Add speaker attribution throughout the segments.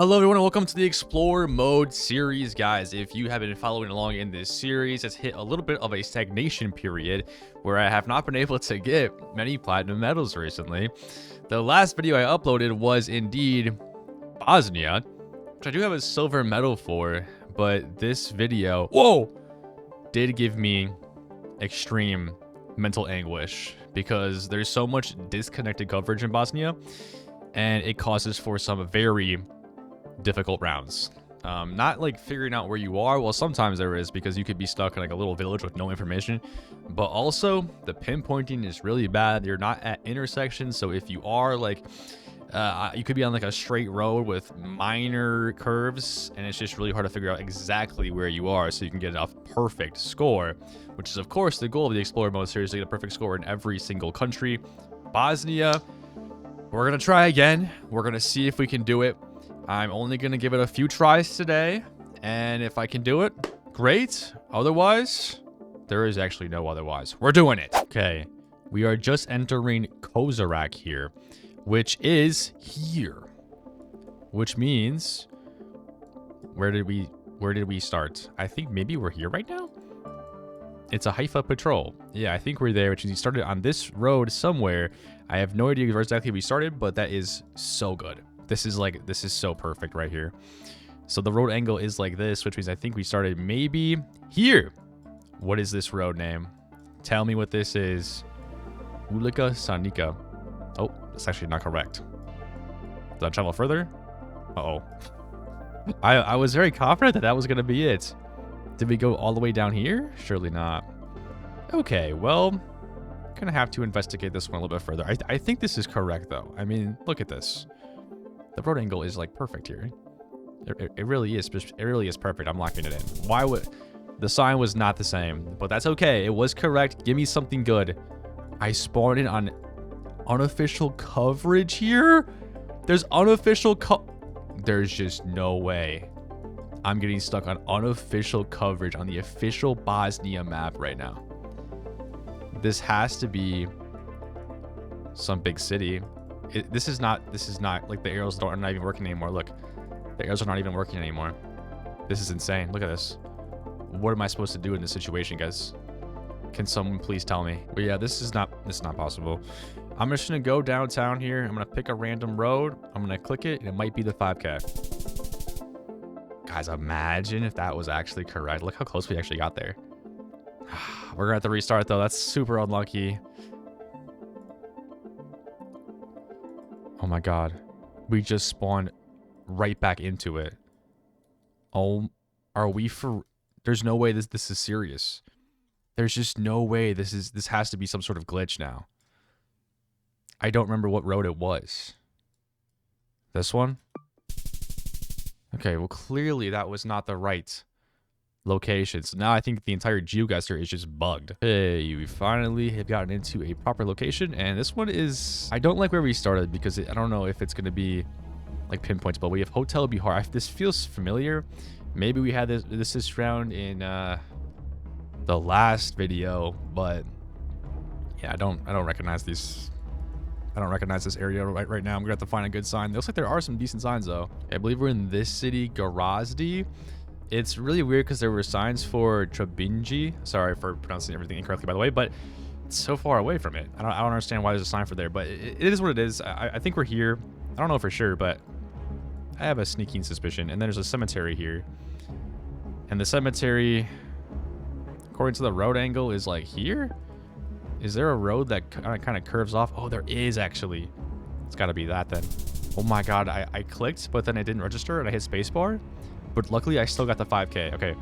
Speaker 1: Hello everyone and welcome to the Explore Mode series, guys. If you have been following along in this series, it's hit a little bit of a stagnation period where I have not been able to get many platinum medals recently. The last video I uploaded was indeed Bosnia, which I do have a silver medal for, but this video, did give me extreme mental anguish because there's so much disconnected coverage in Bosnia and it causes for some very difficult rounds. Not like figuring out where you are. Well, sometimes there is, because you could be stuck in like a little village with no information, but also the pinpointing is really bad. You're not at intersections, so if you are like you could be on like a straight road with minor curves, and it's just really hard to figure out exactly where you are so you can get a perfect score, which is of course the goal of the Explorer Mode series, to get a perfect score in every single country. Bosnia, we're gonna try again. We're gonna see if we can do it. I'm only going to give it a few tries today, and if I can do it, great. Otherwise, there is actually no otherwise. We're doing it. Okay, we are just entering Kozarac here, which is here. Which means, where did we start? I think maybe we're here right now? It's a Haifa patrol. Yeah, I think we're there, which means we started on this road somewhere. I have no idea where exactly we started, but that is so good. This is so perfect right here. So the road angle is like this, which means I think we started maybe here. What is this road name? Tell me what this is. Ulika Sanika. Oh, that's actually not correct. Did I travel further? Uh-oh. I was very confident that that was going to be it. Did we go all the way down here? Surely not. Okay, well, gonna have to investigate this one a little bit further. I think this is correct, though. I mean, look at this. The road angle is like perfect here. It really is. It really is perfect. I'm locking it in. Why would the sign was not the same, but that's okay. It was correct. Give me something good. I spawned in on unofficial coverage here. There's unofficial There's just no way I'm getting stuck on unofficial coverage on the official Bosnia map right now. This has to be some big city. This is not like the arrows are not even working anymore. Look, the arrows are not even working anymore. This is insane. Look at this. What am I supposed to do in this situation, guys? Can someone please tell me? But yeah, this is not possible. I'm just gonna go downtown here. I'm gonna pick a random road. I'm gonna click it, and it might be the 5K. Guys, imagine if that was actually correct. Look how close we actually got there. We're gonna have to restart though. That's super unlucky. Oh my god. We just spawned right back into it. Oh, are we for... There's no way this is serious. There's just no way this has to be some sort of glitch now. I don't remember what road it was. This one? Okay, well clearly that was not the right location. So now I think the entire geoguessr is just bugged. Hey, we finally have gotten into a proper location, and this one is... I don't like where we started because I don't know if it's going to be like pinpoints, but we have Hotel Bihar. This feels familiar. Maybe we had this round in the last video, but yeah, I don't recognize these. I don't recognize this area right now. I'm gonna have to find a good sign. It looks like there are some decent signs though. I believe we're in this city, Gorazde. It's really weird because there were signs for Trebinji. Sorry for pronouncing everything incorrectly, by the way, but it's so far away from it. I don't understand why there's a sign for there, but it is what it is. I think we're here. I don't know for sure, but I have a sneaking suspicion. And then there's a cemetery here. And the cemetery, according to the road angle, is like here? Is there a road that kind of curves off? Oh, there is actually. It's got to be that then. Oh my god, I clicked, but then it didn't register, and I hit spacebar. But luckily, I still got the 5K. Okay,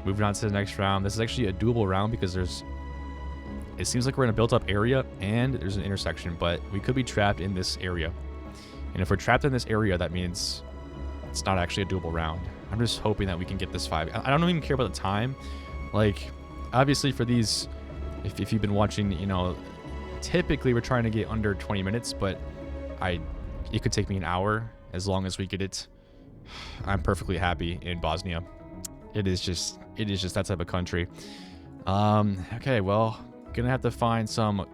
Speaker 1: moving on to the next round. This is actually a doable round because it seems like we're in a built-up area and there's an intersection, but we could be trapped in this area. And if we're trapped in this area, that means it's not actually a doable round. I'm just hoping that we can get this 5. I don't even care about the time. Like, obviously for these, if you've been watching, you know, typically we're trying to get under 20 minutes, but it could take me an hour as long as we get it. I'm perfectly happy in Bosnia. It is just that type of country. Okay, well, gonna have to find some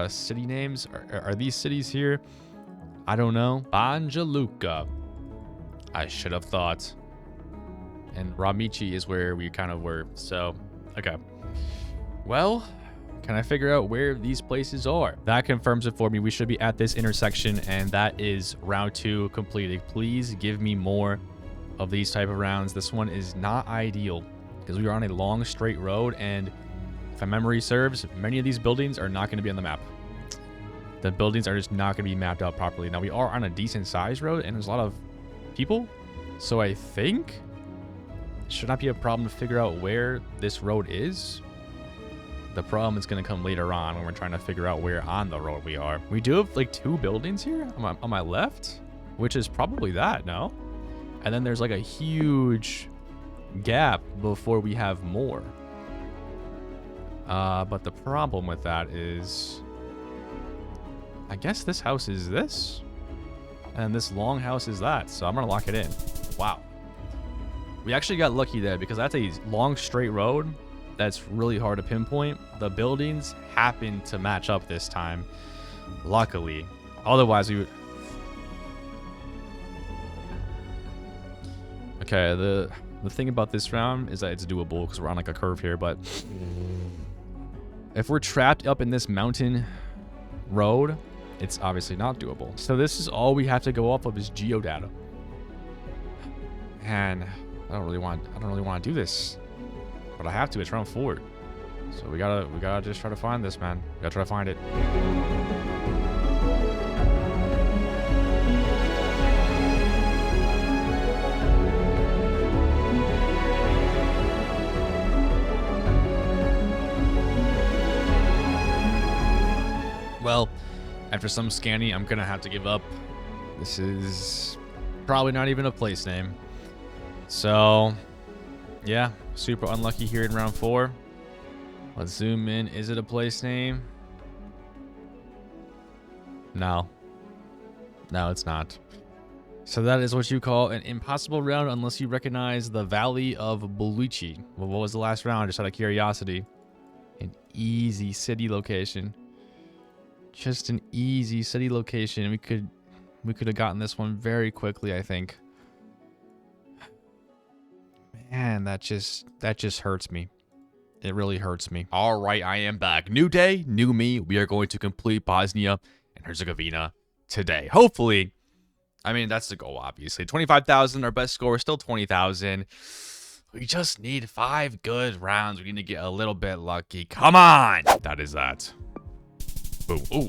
Speaker 1: city names. Are these cities here? I don't know. Banja Luka. I should have thought. And Ramichi is where we kind of were. So, okay. Well, can I figure out where these places are? That confirms it for me. We should be at this intersection, and that is round 2 completed. Please give me more of these type of rounds. This one is not ideal because we are on a long straight road, and if my memory serves, many of these buildings are not going to be on the map. The buildings are just not going to be mapped out properly. Now, we are on a decent sized road, and there's a lot of people, so I think it should not be a problem to figure out where this road is. The problem is going to come later on when we're trying to figure out where on the road we are. We do have like 2 buildings here on my left, which is probably that, no? And then there's like a huge gap before we have more. But the problem with that is, I guess this house is this, and this long house is that. So I'm going to lock it in. Wow. We actually got lucky there because that's a long straight road. That's really hard to pinpoint. The buildings happen to match up this time, luckily. Otherwise, we would... Okay, the thing about this round is that it's doable because we're on like a curve here, but if we're trapped up in this mountain road, it's obviously not doable. So this is all we have to go off of is geodata. And I don't really want to do this. But I have to. It's round 4, so we gotta just try to find this, man. We gotta try to find it. Well, after some scanning, I'm gonna have to give up. This is probably not even a place name. So, yeah, super unlucky here in round 4. Let's zoom in. Is it a place name? No. No, it's not. So that is what you call an impossible round unless you recognize the Valley of Boluchi. Well, what was the last round? Just out of curiosity. An easy city location. Just an easy city location. We could have gotten this one very quickly, I think. Man, that just hurts me. It really hurts me. All right, I am back. New day, new me. We are going to complete Bosnia and Herzegovina today. Hopefully. I mean, that's the goal, obviously. 25,000, our best score is still 20,000. We just need 5 good rounds. We need to get a little bit lucky. Come on! That is that. Boom. Ooh.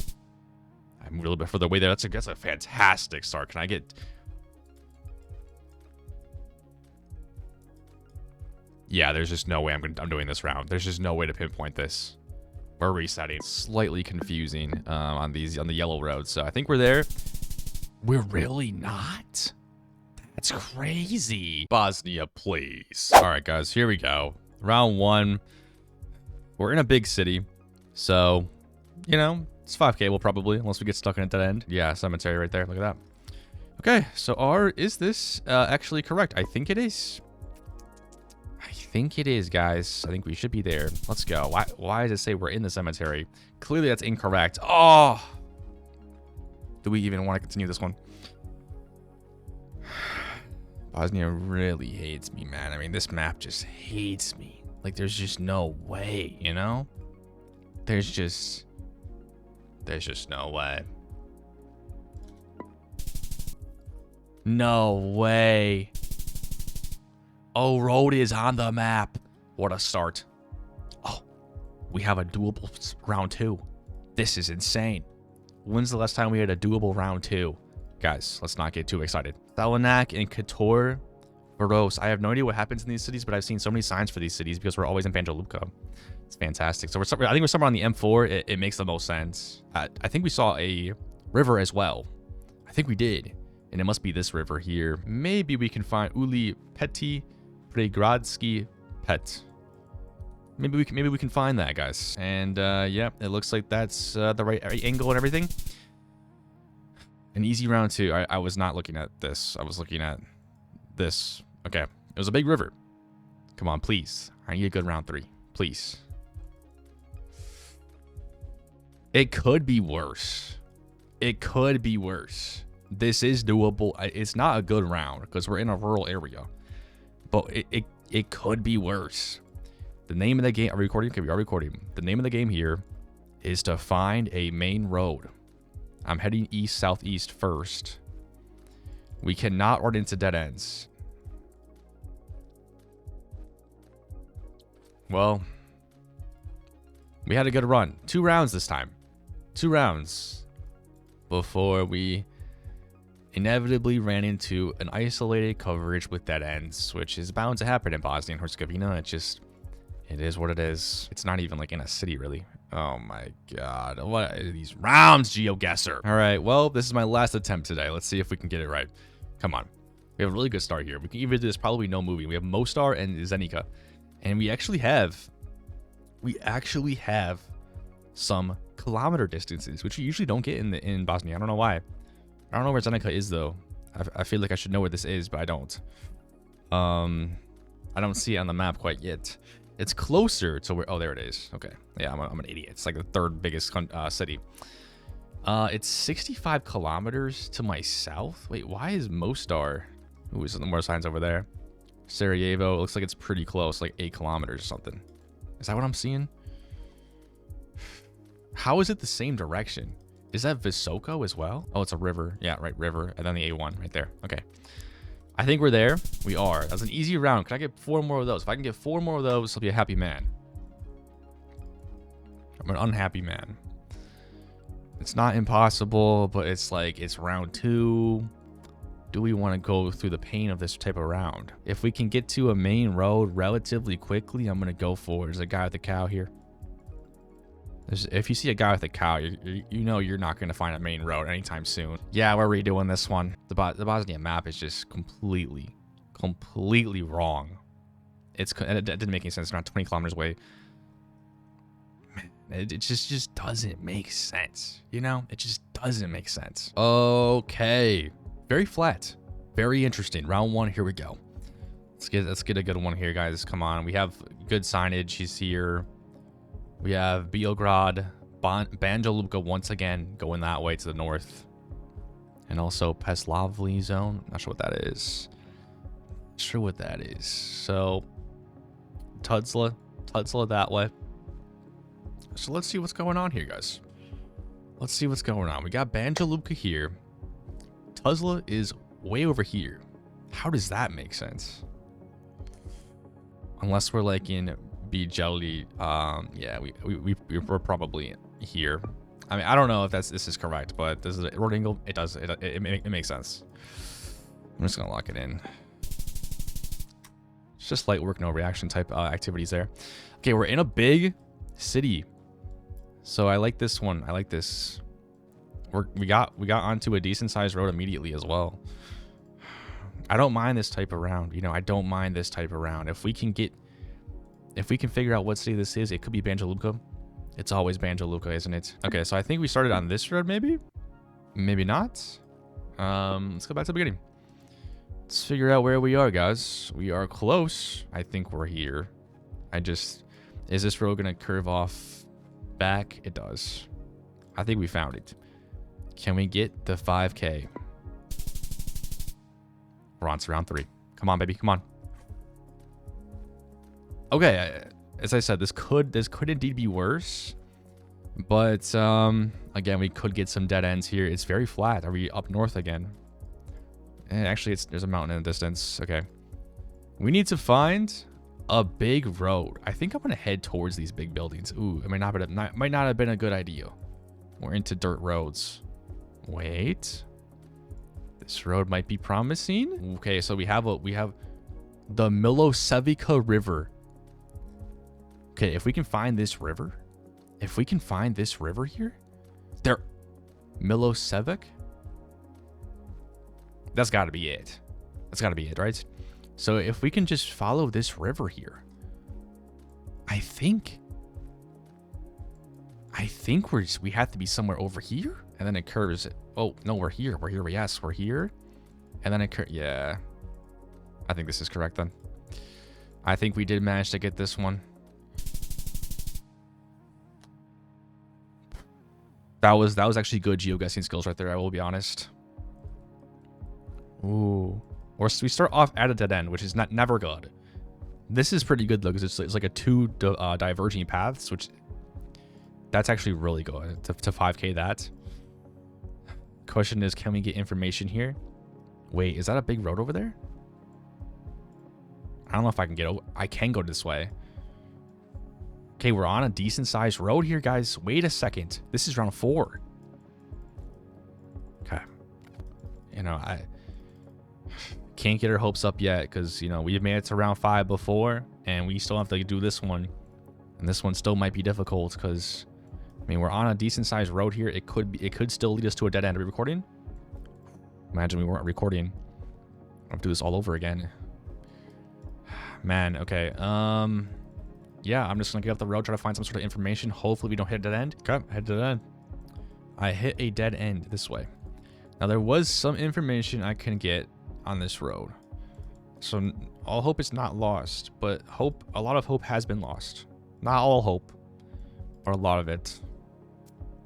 Speaker 1: I moved a little bit further away there. That's a fantastic start. Can I get... Yeah, there's just no way I'm doing this round. There's just no way to pinpoint this. We're resetting. Slightly confusing on the yellow roads. So I think we're there. We're really not? That's crazy. Bosnia, please. All right, guys, here we go. Round 1. We're in a big city. So, you know, it's 5K will probably, unless we get stuck in a dead end. Yeah, cemetery right there. Look at that. Okay, so is this actually correct? I think it is. I think it is, guys. I think we should be there. Let's go. Why does it say we're in the cemetery? Clearly, that's incorrect. Oh! Do we even want to continue this one? Bosnia really hates me, man. I mean, this map just hates me. Like, there's just no way, you know? There's just no way. No way. Oh, road is on the map. What a start. Oh, we have a doable round 2. This is insane. When's the last time we had a doable round 2? Guys, let's not get too excited. Salonak and Kotor Varos. I have no idea what happens in these cities, but I've seen so many signs for these cities because we're always in Banja Luka. It's fantastic. So I think we're somewhere on the M4. It makes the most sense. I think we saw a river as well. I think we did. And it must be this river here. Maybe we can find Uli Peti Pregradsky Pet. Maybe we can find that, guys. And yeah, it looks like that's the right angle and everything. An easy round 2. I was not looking at this. I was looking at this. Okay. It was a big river. Come on, please. I need a good round 3. Please. It could be worse. It could be worse. This is doable. It's not a good round because we're in a rural area, but it could be worse. The name of the game, are we recording? Okay, we are recording. The name of the game here is to find a main road. I'm heading east, southeast first. We cannot run into dead ends. Well, we had a good run. 2 rounds this time. 2 rounds before we inevitably ran into an isolated coverage with dead ends, which is bound to happen in Bosnia and Herzegovina. It is what it is. It's not even like in a city, really. Oh my god. What are these rounds, geoguessr? All right, well, this is my last attempt today. Let's see if we can get it right. Come on. We have a really good start here. We can even do this probably no movie. We have Mostar and Zenica. And we actually have some kilometer distances, which you usually don't get in Bosnia. I don't know why. I don't know where Zenica is though. I feel like I should know where this is, but I don't. I don't see it on the map quite yet. It's closer to where. Oh, there it is. Okay. Yeah, I'm an idiot. It's like the 3rd biggest city. It's 65 kilometers to my south. Wait, why is Mostar? Ooh, is there more signs over there? Sarajevo. It looks like it's pretty close, like 8 kilometers or something. Is that what I'm seeing? How is it the same direction? Is that Visoko as well? Oh, it's a river. Yeah, right, river. And then the A1 right there. Okay. I think we're there. We are. That's an easy round. Can I get 4 more of those? If I can get 4 more of those, I'll be a happy man. I'm an unhappy man. It's not impossible, but it's like, it's round 2. Do we want to go through the pain of this type of round? If we can get to a main road relatively quickly, I'm going to go for it. There's a guy with a cow here. If you see a guy with a cow, you know you're not going to find a main road anytime soon. Yeah, we're redoing this one. The Bosnia map is just completely wrong. It didn't make any sense. It's around 20 kilometers away. Man, it just doesn't make sense. You know, it just doesn't make sense. Okay, very flat, very interesting. Round 1, here we go. Let's get a good one here, guys. Come on, we have good signage. He's here. We have Beograd, Banja Luka once again going that way to the north. And also Peslavli zone. Not sure what that is. Not sure what that is. So Tuzla that way. So let's see what's going on here, guys. Let's see what's going on. We got Banja Luka here. Tuzla is way over here. How does that make sense? Unless we're like in Bijeli, yeah, we're probably here. I mean, I don't know if this is correct, but this is a road angle. It makes sense. I'm just gonna lock it in. It's just light work, no reaction type activities there. Okay, we're in a big city, so I like this one. I like this. We got onto a decent sized road immediately as well. I don't mind this type of round. You know, I don't mind this type of round. If we can figure out what city this is, it could be Banja Luka. It's always Banja Luka, isn't it? Okay, so I think we started on this road, maybe? Maybe not. Let's go back to the beginning. Let's figure out where we are, guys. We are close. I think we're here. Is this road gonna curve off back? It does. I think we found it. Can we get the 5K? We're on to round 3. Come on, baby, come on. Okay, as I said, this could indeed be worse, but again, we could get some dead ends here. It's very flat. Are we up north again? And actually, there's a mountain in the distance. Okay, we need to find a big road. I think I'm gonna head towards these big buildings. Ooh, it might not have been a good idea. We're into dirt roads. Wait, this road might be promising. Okay, so we have the Milosevica River. Okay, if we can find this river, here, there, Milosevic, that's got to be it. That's got to be it, right? So if we can just follow this river here, I think we have to be somewhere over here, and then it curves. Oh no, we're here. Yes, we're here, and then it curves. Yeah, I think this is correct then. I think we did manage to get this one. That was actually good geoguessing skills right there, I will be honest. Ooh. Or we start off at a dead end, which is never good. This is pretty good though, because it's like a two diverging paths, which that's actually really good to 5K that. Question is, can we get information here? Wait, is that a big road over there? I don't know if I can get over. I can go this way. Okay, we're on a decent sized road here, guys. Wait a second. This is round 4. Okay. You know, I can't get our hopes up yet because, you know, we've made it to round 5 before and we still have to do this one. And this one still might be difficult because, I mean, we're on a decent sized road here. It could still lead us to a dead end. Are we recording? Imagine we weren't recording. I'll do this all over again. Man, okay. Yeah, I'm just gonna get up the road, try to find some sort of information. Hopefully we don't hit a dead end. Okay, head to the dead end. I hit a dead end this way. Now there was some information I can get on this road. So all hope is not lost, but a lot of hope has been lost. Not all hope, but a lot of it.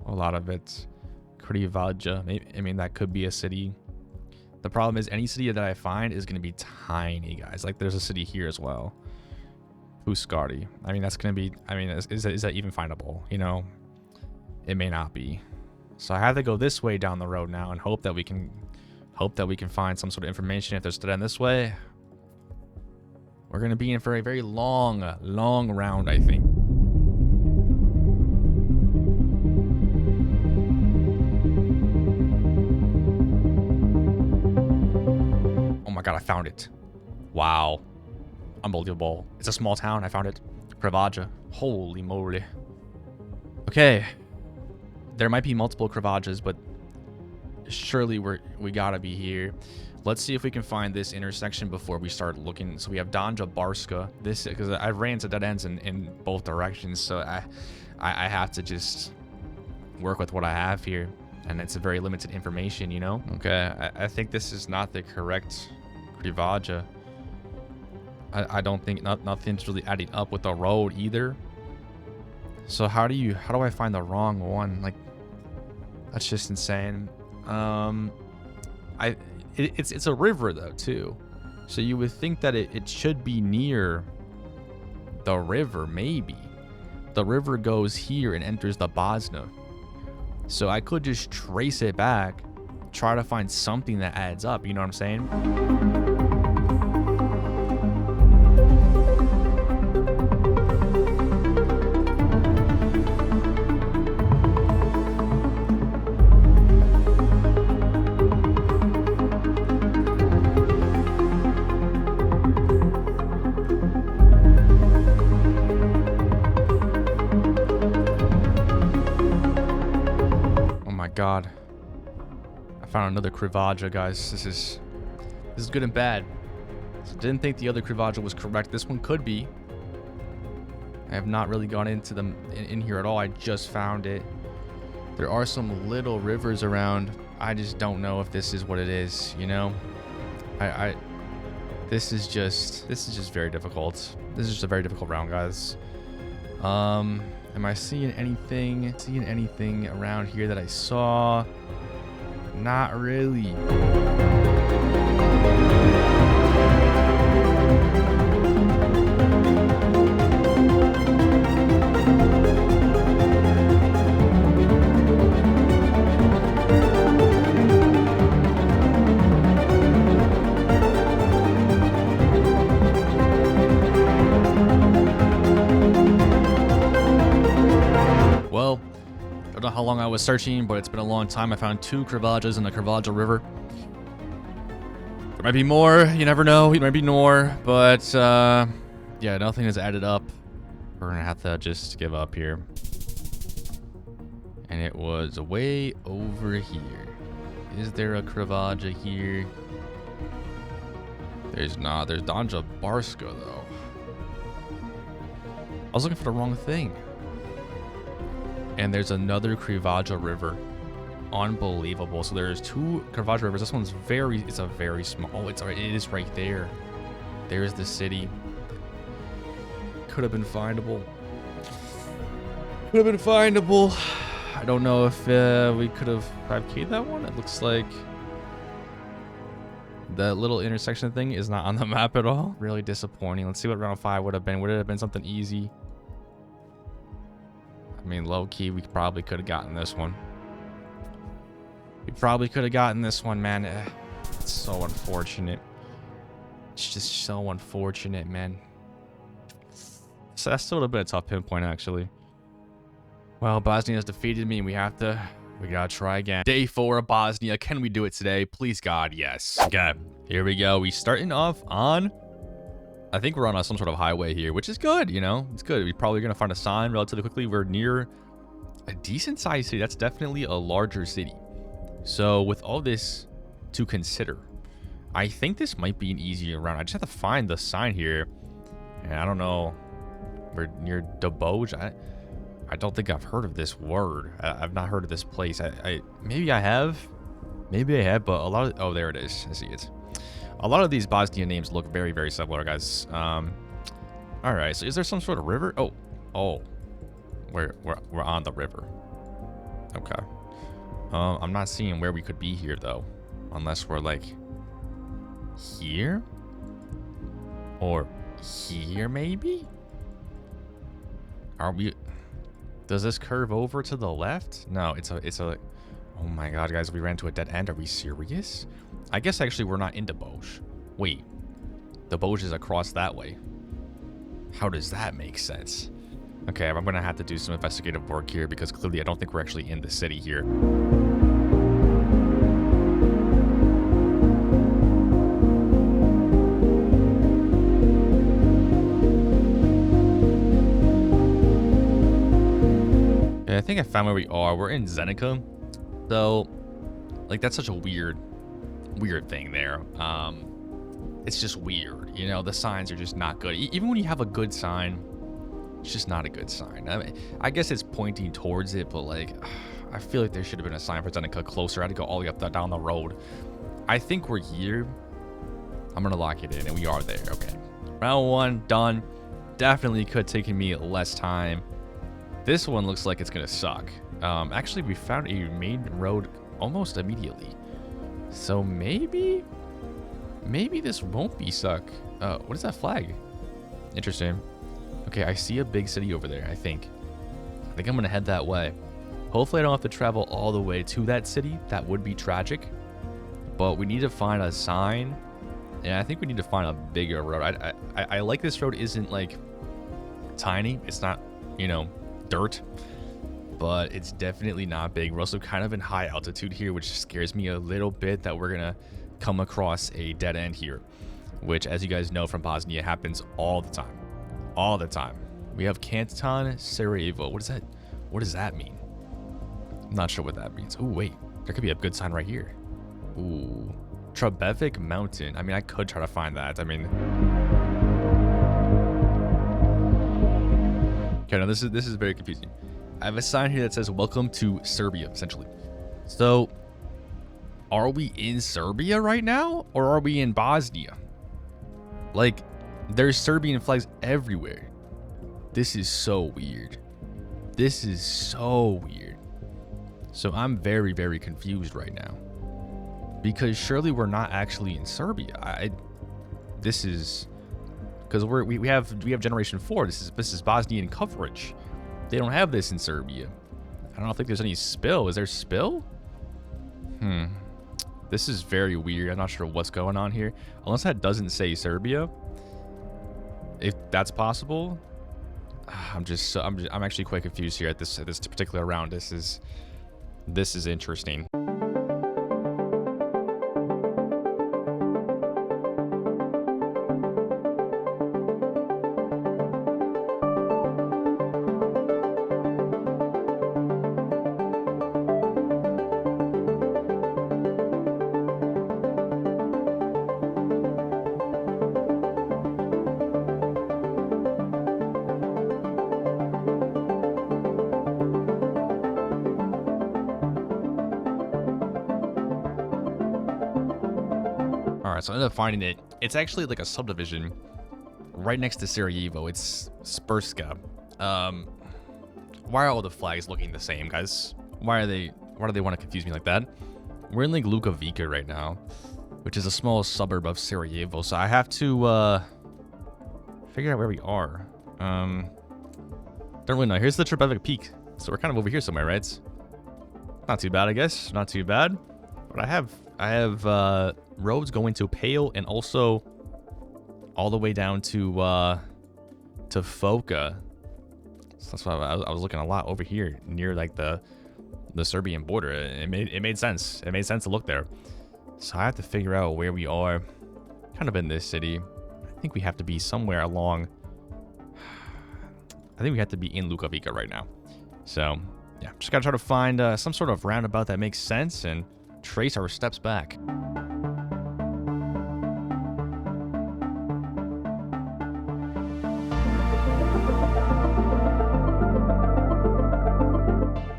Speaker 1: A lot of it. Krivaja, I mean, that could be a city. The problem is any city that I find is going to be tiny, guys. Like there's a city here as well. Puskari. I mean, that's going to be, I mean, is that even findable? You know, it may not be. So I have to go this way down the road now and hope that we can find some sort of information. If there's dead end this way, we're going to be in for a very long round, I think. Oh my God, I found it. Wow. Unbelievable. It's a small town. I found it. Krivaja. Holy moly. Okay. There might be multiple Krivajas, but surely we gotta be here. Let's see if we can find this intersection before we start looking. So we have Danja Barska. This, because I ran into dead ends in both directions, so I have to just work with what I have here, and it's a very limited information, you know. Okay, I think this is not the correct Krivaja. I don't think nothing's really adding up with the road either. So how do I find the wrong one? Like, that's just insane. It's a river though too, so you would think that it should be near the river. Maybe the river goes here and enters the Bosna, so I could just trace it back, try to find something that adds up, you know what I'm saying? God, I found another Krivaja, guys. This is good and bad. So didn't think the other Krivaja was correct. This one could be. I have not really gone into them in here at all. I just found it. There are some little rivers around. I just don't know if this is what it is, you know. This is just very difficult. This is just a very difficult round, guys. Am I seeing anything around here that I saw? Not really. Well, I don't know how long I was searching, but it's been a long time. I found 2 Krivajas in the Krivaja River. There might be more. You never know. It might be more. But, yeah, nothing has added up. We're going to have to just give up here. And it was way over here. Is there a Krivaja here? There's not. There's Danja Barska, though. I was looking for the wrong thing. And there's another Krivaja river. Unbelievable. So there's 2 Krivaja rivers. This one's it's a very small. Oh, it is right there. There's the city. Could have been findable. Could have been findable. I don't know if we could have 5K'd that one. It looks like The little intersection thing is not on the map at all. Really disappointing. Let's see what round 5 would have been. Would it have been something easy? I mean, low-key, we probably could have gotten this one. We probably could have gotten this one, man. It's so unfortunate. It's just so unfortunate, man. So that's still a bit of a tough pinpoint, actually. Well, Bosnia has defeated me, and we gotta try again. Day 4 of Bosnia. Can we do it today? Please, God, yes. Okay, here we go. We starting off on, I think we're on some sort of highway here, which is good, you know? It's good. We're probably gonna find a sign relatively quickly. We're near a decent sized city. That's definitely a larger city. So with all this to consider, I think this might be an easier round. I just have to find the sign here. And I don't know. We're near Deboj. I don't think I've heard of this word. I've not heard of this place. Maybe I have. Maybe I have, but a lot of... Oh, there it is. I see it. A lot of these Bosnian names look very, very similar, guys. All right. So is there some sort of river? Oh. We're on the river. Okay. I'm not seeing where we could be here, though. Unless we're, like, here? Or here, maybe? Are we... Does this curve over to the left? No, it's a... Oh my god, guys, we ran to a dead end. Are we serious? I guess actually we're not in Deboj. Wait. Deboj is across that way. How does that make sense? Okay, I'm gonna have to do some investigative work here because clearly I don't think we're actually in the city here. I think I found where we are. We're in Zenica. So, like, that's such a weird thing there. It's just weird. You know, the signs are just not good. Even when you have a good sign, it's just not a good sign. I mean, I guess it's pointing towards it, but, like, I feel like there should have been a sign for Zenica closer. I had to go all the way up down the road. I think we're here. I'm going to lock it in, and we are there. Okay. Round 1, done. Definitely could have taken me less time. This one looks like it's gonna suck. Actually, we found a main road almost immediately. So maybe this won't be suck. What is that flag? Interesting. Okay, I see a big city over there, I think. I'm gonna head that way. Hopefully I don't have to travel all the way to that city. That would be tragic. But we need to find a sign. And I think we need to find a bigger road. I like this road isn't like tiny. It's not, you know, dirt, but it's definitely not big. We're also kind of in high altitude here, which scares me a little bit that we're gonna come across a dead end here, which, as you guys know from Bosnia, happens all the time. We have Canton Sarajevo. What does that mean? I'm not sure what that means. Oh wait, there could be a good sign right here. Ooh, Trebevic Mountain. I mean, I could try to find that. I mean, okay, now this is very confusing. I have a sign here that says "Welcome to Serbia," essentially. So, are we in Serbia right now, or are we in Bosnia? Like, there's Serbian flags everywhere. This is so weird. So I'm very, very confused right now. Because surely we're not actually in Serbia. This is... Because we have Generation 4. This is Bosnian coverage. They don't have this in Serbia. I don't think there's any spill. Is there spill? This is very weird. I'm not sure what's going on here. Unless that doesn't say Serbia. If that's possible. I'm actually quite confused here at this particular round. This is interesting. Alright, so I ended up finding it. It's actually like a subdivision right next to Sarajevo. It's Spurska. Why are all the flags looking the same, guys? Why do they want to confuse me like that? We're in like Luka Vika right now. which is a small suburb of Sarajevo. So I have to figure out where we are. Don't really know. Here's the Trebevic Peak. So we're kind of over here somewhere, right? Not too bad, I guess. Not too bad. But I have roads going to Pale and also all the way down to Foka. So that's why I was looking a lot over here near like the Serbian border. It made sense. It made sense to look there. So I have to figure out where we are. Kind of in this city. I think we have to be somewhere along. I think we have to be in Lukavica right now. So yeah, just gotta try to find some sort of roundabout that makes sense and trace our steps back.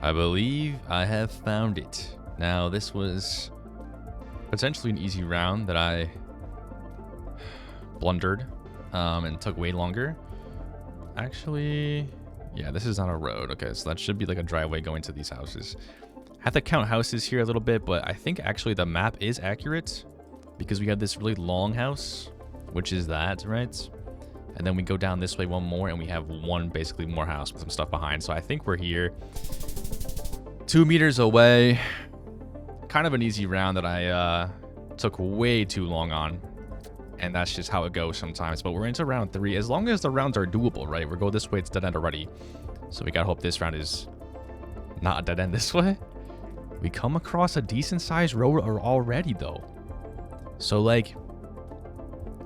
Speaker 1: I believe I have found it. Now, this was potentially an easy round that I blundered and took way longer. Actually, yeah, this is not a road. Okay, so that should be like a driveway going to these houses. I have to count houses here a little bit, but I think actually the map is accurate because we have this really long house, which is that, right? And then we go down this way one more and we have one basically more house with some stuff behind. So I think we're here. 2 meters away. Kind of an easy round that I took way too long on. And that's just how it goes sometimes. But we're into round 3. As long as the rounds are doable, right? We go this way, it's dead end already. So we gotta hope this round is not a dead end this way. We come across a decent sized road already though. So like,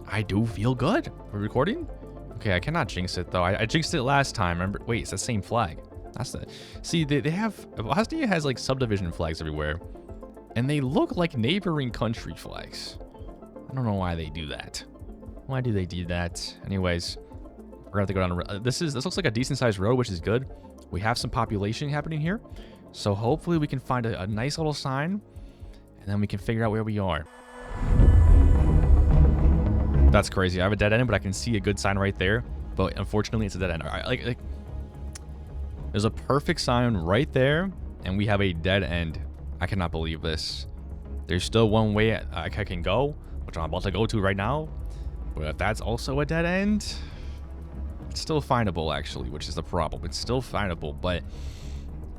Speaker 1: I do feel good. We're recording? Okay, I cannot jinx it though. I jinxed it last time. Remember? Wait, it's the same flag. That's the... See, they have... Bosnia has like subdivision flags everywhere. And they look like neighboring country flags. I don't know why they do that. Why do they do that? Anyways, we're gonna have to go down. This looks like a decent sized road, which is good. We have some population happening here. So hopefully we can find a nice little sign. And then we can figure out where we are. That's crazy. I have a dead end, but I can see a good sign right there. But unfortunately, it's a dead end. Like there's a perfect sign right there, and we have a dead end. I cannot believe this. There's still one way I can go, which I'm about to go to right now. But if that's also a dead end, it's still findable, actually, which is the problem. It's still findable, but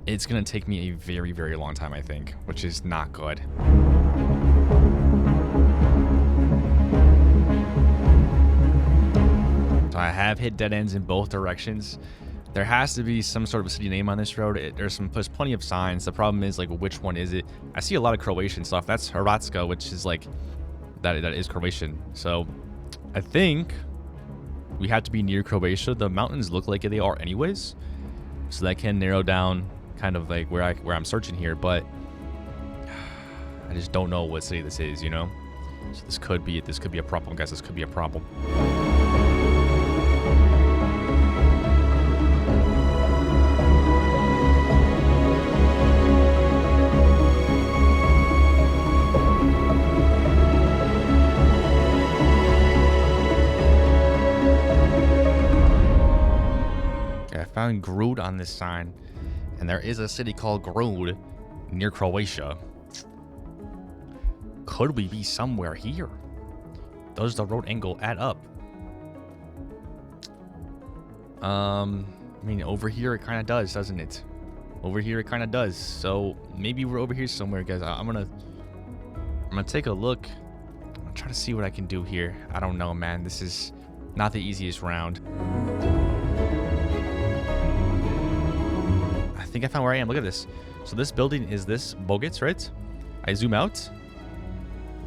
Speaker 1: it's going to take me a very, very long time, I think, which is not good. So I have hit dead ends in both directions. There has to be some sort of city name on this road. There's plenty of signs. The problem is like, which one is it? I see a lot of Croatian stuff. That's Hrvatska, which is like that is Croatian. So I think we have to be near Croatia. The mountains look like they are anyways, so that can narrow down kind of like where I'm searching here. But I just don't know what city this is, you know. So this could be a problem, guys. This could be a problem. Found Grud on this sign, and there is a city called Grud near Croatia. Could we be somewhere here? Does the road angle add up? I mean, over here it kind of does, doesn't it? Over here it kind of does. So maybe we're over here somewhere, guys. I'm gonna take a look. I'm gonna try to see what I can do here. I don't know, man. This is not the easiest round. I think I found where I am. Look at this. So this building is this Bogats, right? I zoom out.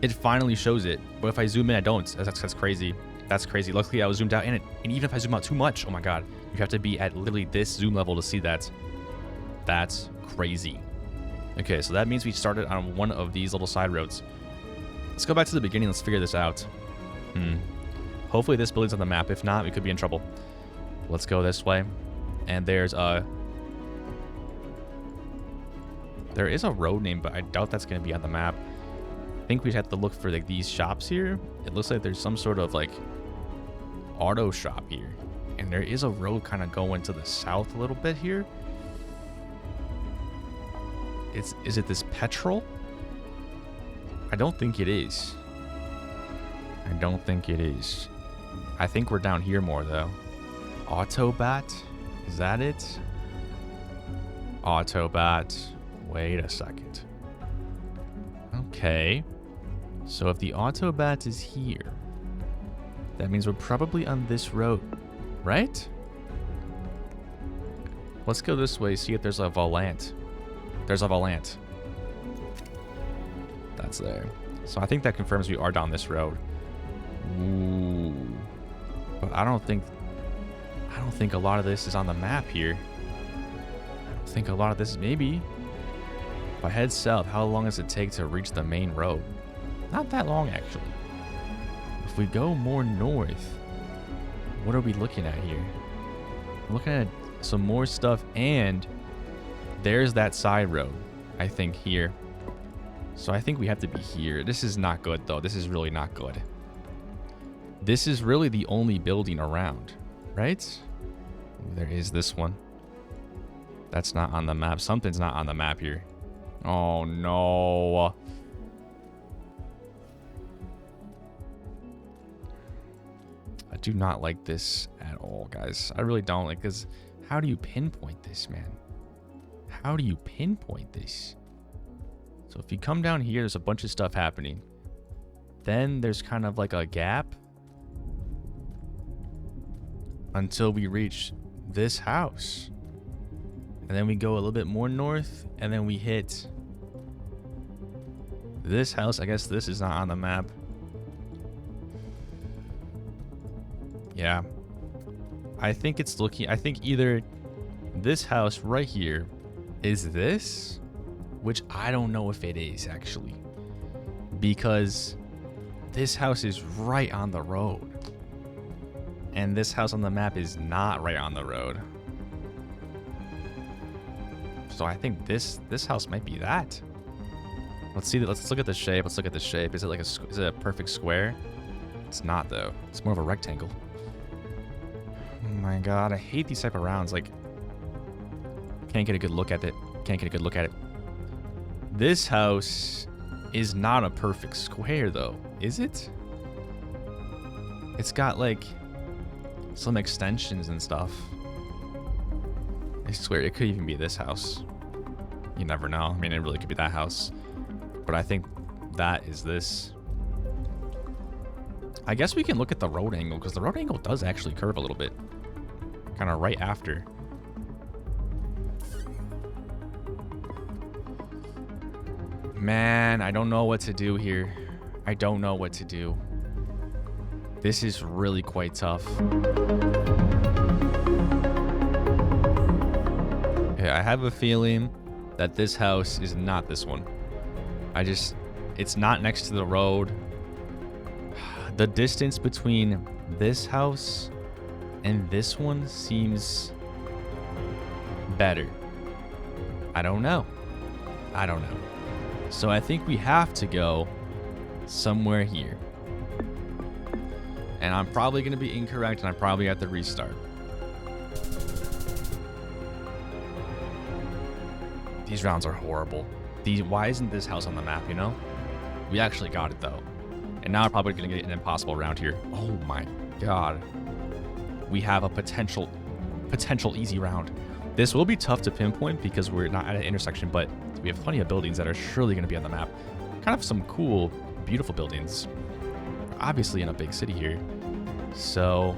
Speaker 1: It finally shows it. But if I zoom in, I don't. That's crazy. That's crazy. Luckily, I was zoomed out in it. And even if I zoom out too much, oh my god, you have to be at literally this zoom level to see that. That's crazy. Okay, so that means we started on one of these little side roads. Let's go back to the beginning. Let's figure this out. Hopefully this building's on the map. If not, we could be in trouble. Let's go this way. And there is a road name, but I doubt that's going to be on the map. I think we'd have to look for like these shops here. It looks like there's some sort of like auto shop here. And there is a road kind of going to the south a little bit here. Is it this petrol? I don't think it is. I don't think it is. I think we're down here more, though. Autobat? Is that it? Autobat. Wait a second. Okay. So if the Autobat is here, that means we're probably on this road, right? Let's go this way, see if there's a Volant. There's a Volant. That's there. So I think that confirms we are down this road. Ooh. But I don't think a lot of this is on the map here. I don't think a lot of this is maybe. If I head south, how long does it take to reach the main road? Not that long, actually. If we go more north, what are we looking at here? We're looking at some more stuff, and there's that side road, I think, here. So I think we have to be here. This is not good, though. This is really not good. This is really the only building around, right? There is this one. That's not on the map. Something's not on the map here. Oh, no. I do not like this at all, guys. I really don't. Like, because how do you pinpoint this, man? How do you pinpoint this? So if you come down here, there's a bunch of stuff happening. Then there's kind of like a gap until we reach this house. And then we go a little bit more north, and then we hit this house. I guess this is not on the map. Yeah. I think it's looking, I think either this house right here is this, which I don't know if it is actually, because this house is right on the road. And this house on the map is not right on the road. So I think this house might be that. Let's see. Let's look at the shape. Let's look at the shape. Is it like is it a perfect square? It's not, though. It's more of a rectangle. Oh my god, I hate these type of rounds. Like, can't get a good look at it. Can't get a good look at it. This house is not a perfect square, though, is it? It's got like some extensions and stuff. I swear it could even be this house. You never know. I mean, it really could be that house. But I think that is this. I guess we can look at the road angle, because the road angle does actually curve a little bit. Kind of right after. Man, I don't know what to do here. I don't know what to do. This is really quite tough. I have a feeling that this house is not this one. It's not next to the road. The distance between this house and this one seems better. I don't know. So I think we have to go somewhere here. And I'm probably going to be incorrect, and I probably have to restart. These rounds are horrible. Why isn't this house on the map, you know? We actually got it, though. And now I'm probably going to get an impossible round here. Oh, my God. We have a potential easy round. This will be tough to pinpoint because we're not at an intersection, but we have plenty of buildings that are surely going to be on the map. Kind of some cool, beautiful buildings. We're obviously in a big city here. So,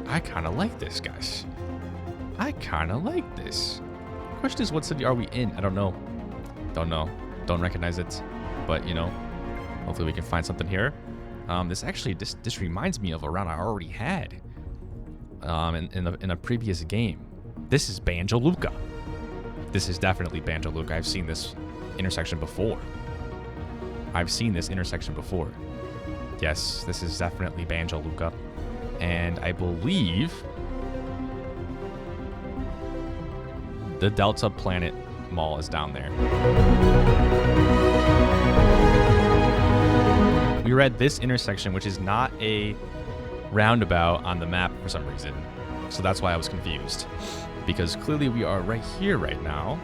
Speaker 1: I kind of like this, guys. I kind of like this. Question is, what city are we in? I don't know. Don't recognize it. But, you know, hopefully we can find something here. This reminds me of a round I already had in a previous game. This is Banja Luka. This is definitely Banja Luka. I've seen this intersection before. Yes, this is definitely Banja Luka. And I believe the Delta Planet Mall is down there. We were at this intersection, which is not a roundabout on the map for some reason. So that's why I was confused. Because clearly we are right here right now,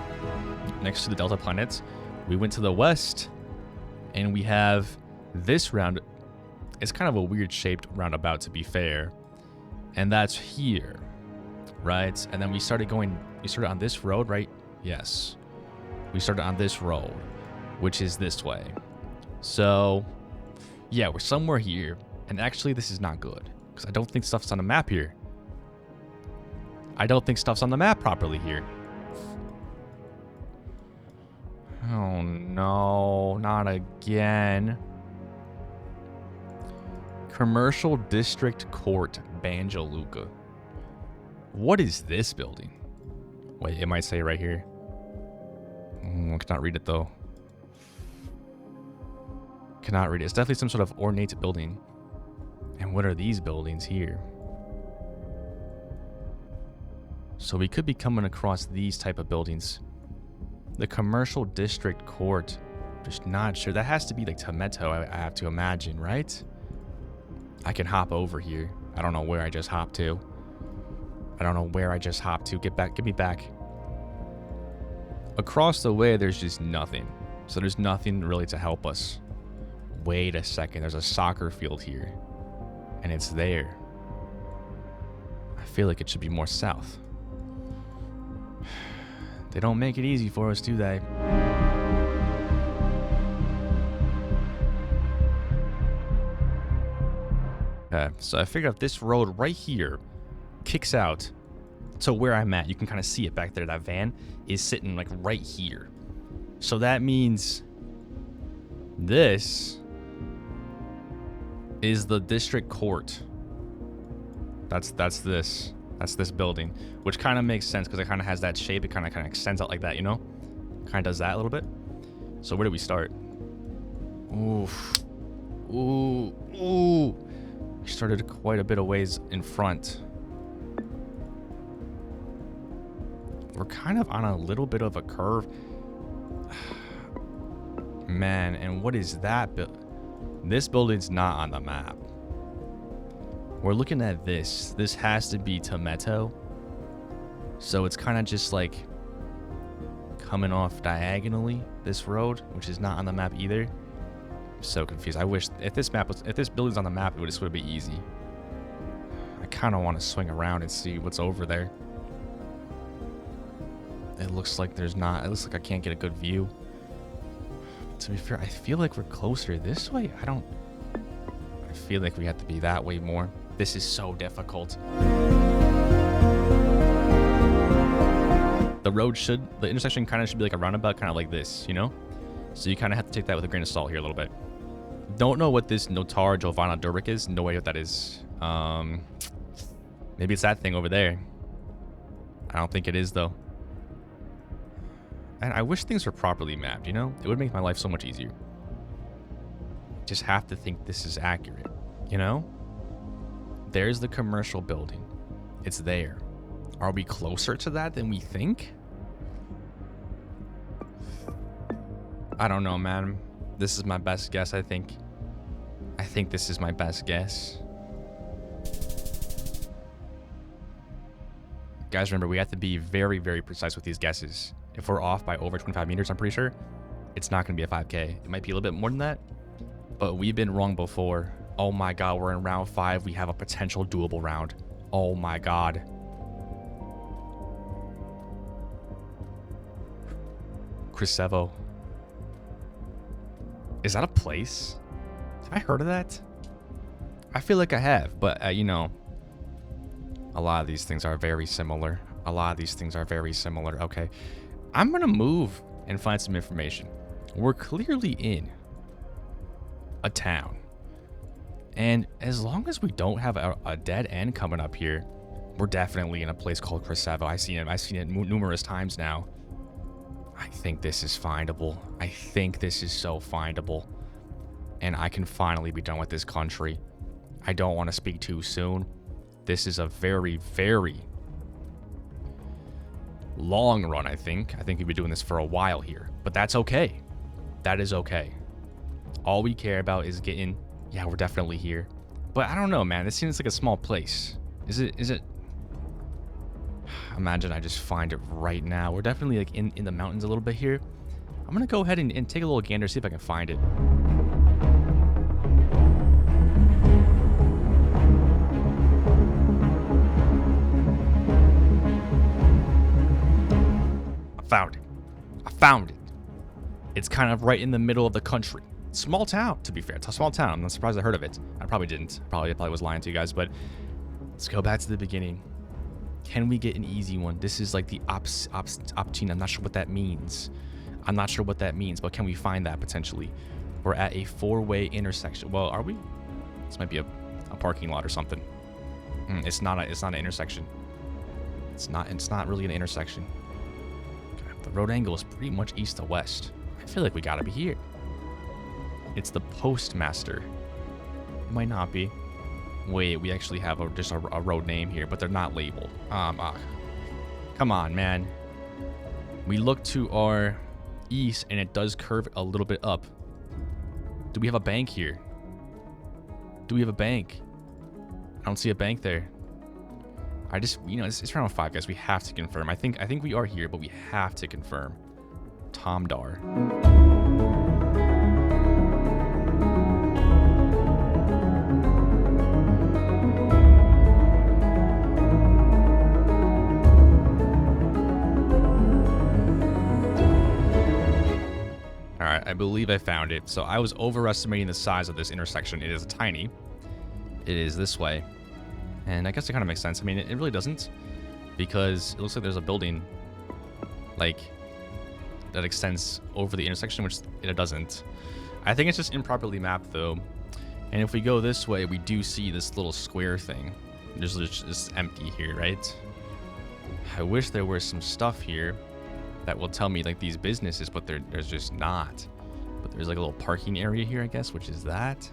Speaker 1: next to the Delta Planet. We went to the west, and we have this round. It's kind of a weird shaped roundabout, to be fair. And that's here, right? And then we started on this road, right? Yes. We started on this road, which is this way. So, yeah, we're somewhere here. And actually, this is not good, because I don't think stuff's on the map here. I don't think stuff's on the map properly here. Oh, no. Not again. Commercial District Court, Banja Luka. What is this building? Wait, it might say right here. I cannot read it, though. Cannot read it. It's definitely some sort of ornate building. And what are these buildings here? So we could be coming across these type of buildings. The Commercial District Court. Just not sure. That has to be like Tometo, I have to imagine, right? I can hop over here. I don't know where I just hopped to. Get back. Get me back. Across the way, there's just nothing. So there's nothing really to help us. Wait a second. There's a soccer field here. And it's there. I feel like it should be more south. They don't make it easy for us, do they? Okay, so I figured out this road right here kicks out to where I'm at. You can kind of see it back there. That van is sitting like right here. So that means this is the district court. That's this building, which kind of makes sense because it kind of has that shape. It kind of extends out like that, you know? Kind of does that a little bit. So where do we start? Oof. Ooh. We started quite a bit of ways in front. We're kind of on a little bit of a curve. Man, and what is that? This building's not on the map. We're looking at this. This has to be Tometo. So it's kind of just like coming off diagonally, this road, which is not on the map either. I'm so confused. I wish if this building's on the map, this would be easy. I kind of want to swing around and see what's over there. It looks like there's not. It looks like I can't get a good view. To be fair, I feel like we're closer this way. I feel like we have to be that way more. This is so difficult. The intersection kind of should be like a roundabout, kind of like this, you know? So you kind of have to take that with a grain of salt here a little bit. Don't know what this Notar Jovana Durbic is. No idea what that is. Maybe it's that thing over there. I don't think it is, though. And I wish things were properly mapped, you know? It would make my life so much easier. Just have to think this is accurate, you know? There's the commercial building. It's there. Are we closer to that than we think? I don't know, man. This is my best guess, I think. I think this is my best guess. Guys, remember, we have to be very, very precise with these guesses. If we're off by over 25 meters, I'm pretty sure, it's not going to be a 5K. It might be a little bit more than that, but we've been wrong before. Oh my God, we're in round 5. We have a potential doable round. Oh my God. Krisevo. Is that a place? Have I heard of that? I feel like I have, but you know, a lot of these things are very similar. Okay. I'm going to move and find some information. We're clearly in a town. And as long as we don't have a dead end coming up here, we're definitely in a place called Krisevo. I've seen it numerous times now. I think this is findable. I think this is so findable. And I can finally be done with this country. I don't want to speak too soon. This is a very, very long run, I think. I think we've been doing this for a while here. But that's okay. That is okay. All we care about is getting... Yeah, we're definitely here. But I don't know, man. This seems like a small place. Is it... Imagine I just find it right now. We're definitely like in the mountains a little bit here. I'm going to go ahead and take a little gander, see if I can find it. Found it. I found it. It's kind of right in the middle of the country. Small town, to be fair. It's a small town. I'm not surprised I heard of it. I probably didn't. I probably was lying to you guys, but let's go back to the beginning. Can we get an easy one? This is like the optin. I'm not sure what that means. But can we find that potentially? We're at a 4-way intersection. Well, are we? This might be a parking lot or something. It's not an intersection. It's not really an intersection. Okay. The road angle is pretty much east to west. I feel like we gotta be here. It's the postmaster. It might not be. Wait, we actually have just a road name here, but they're not labeled. Come on, man. We look to our east, and it does curve a little bit up. Do we have a bank here? Do we have a bank? I don't see a bank there. I just, it's round 5, guys. We have to confirm. I think we are here, but we have to confirm. Tom Dar. Alright, I believe I found it. So I was overestimating the size of this intersection. It is tiny. It is this way. And I guess it kind of makes sense. I mean, it really doesn't. Because it looks like there's a building, like, that extends over the intersection, which it doesn't. I think it's just improperly mapped, though. And if we go this way, we do see this little square thing. There's just empty here, right? I wish there was some stuff here that will tell me, like, these businesses, but there's just not. But there's, like, a little parking area here, I guess, which is that.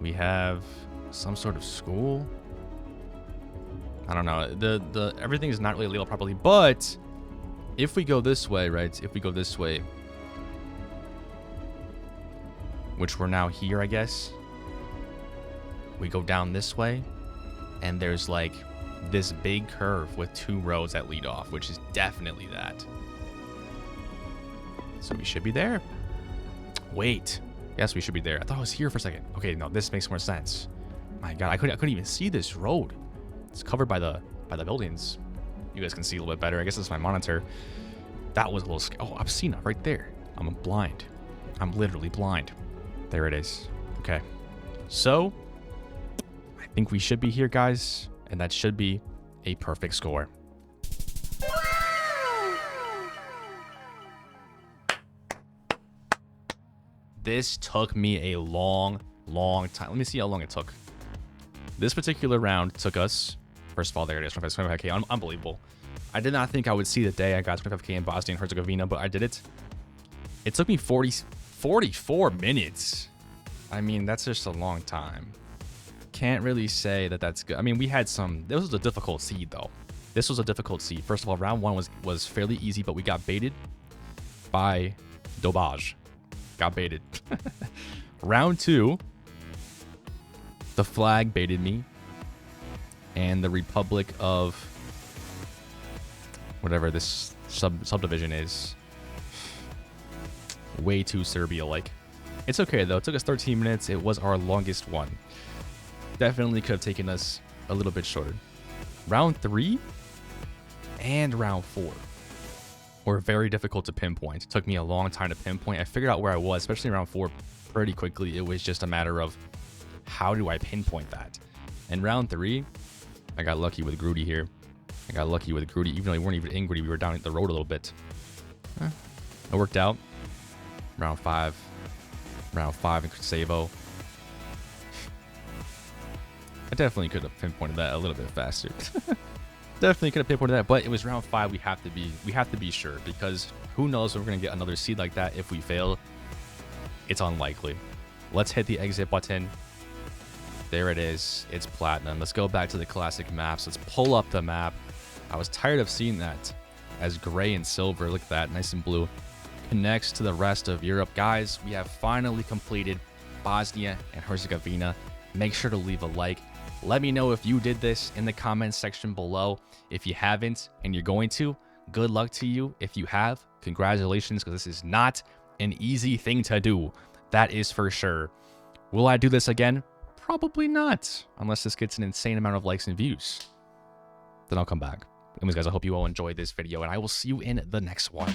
Speaker 1: We have some sort of school. I don't know. The everything is not really labeled properly, but if we go this way, right? If we go this way, which we're now here, I guess. We go down this way, and there's like this big curve with 2 roads that lead off, which is definitely that. So we should be there. Wait. Yes, we should be there. I thought I was here for a second. Okay, no, this makes more sense. My God, I couldn't even see this road. It's covered by the buildings. You guys can see a little bit better. I guess it's my monitor. That was a little scary. Oh, I've seen it right there. I'm blind. I'm literally blind. There it is. Okay. So, I think we should be here, guys. And that should be a perfect score. This took me a long time. Let me see how long it took. This particular round took us, first of all, there it is, 25K, unbelievable. I did not think I would see the day I got 25K in Bosnia and Herzegovina, but I did it. It took me 44 minutes. I mean, that's just a long time. Can't really say that that's good. I mean, we had some, this was a difficult seed, though. This was a difficult seed. First of all, round 1 was fairly easy, but we got baited by Dobaj. Got baited. Round 2, the flag baited me, and the Republic of whatever this subdivision is, way too Serbia-like. It's okay though. It took us 13 minutes. It was our longest one. Definitely could have taken us a little bit shorter. Round 3 and round 4 were very difficult to pinpoint. It took me a long time to pinpoint. I figured out where I was, especially round 4, pretty quickly. It was just a matter of how do I pinpoint that? And round 3, I got lucky with Grudy here. I got lucky with Grudy, even though we weren't even in Grudy. We were down the road a little bit. It worked out. Round 5 in Krasavo. I definitely could have pinpointed that a little bit faster. Definitely could have pinpointed that, but it was round 5. We have to be sure, because who knows if we're gonna get another seed like that. If we fail, it's unlikely. Let's hit the exit button. There it is. It's platinum. Let's go back to the classic maps. Let's pull up the map. I was tired of seeing that as gray and silver. Look at that, nice and blue. Connects to the rest of Europe. Guys, we have finally completed Bosnia and Herzegovina. Make sure to leave a like. Let me know if you did this in the comments section below. If you haven't and you're going to, good luck to you. If you have, congratulations, because this is not an easy thing to do. That is for sure. Will I do this again? Probably not, unless this gets an insane amount of likes and views. Then I'll come back. Anyways, guys, I hope you all enjoyed this video, and I will see you in the next one.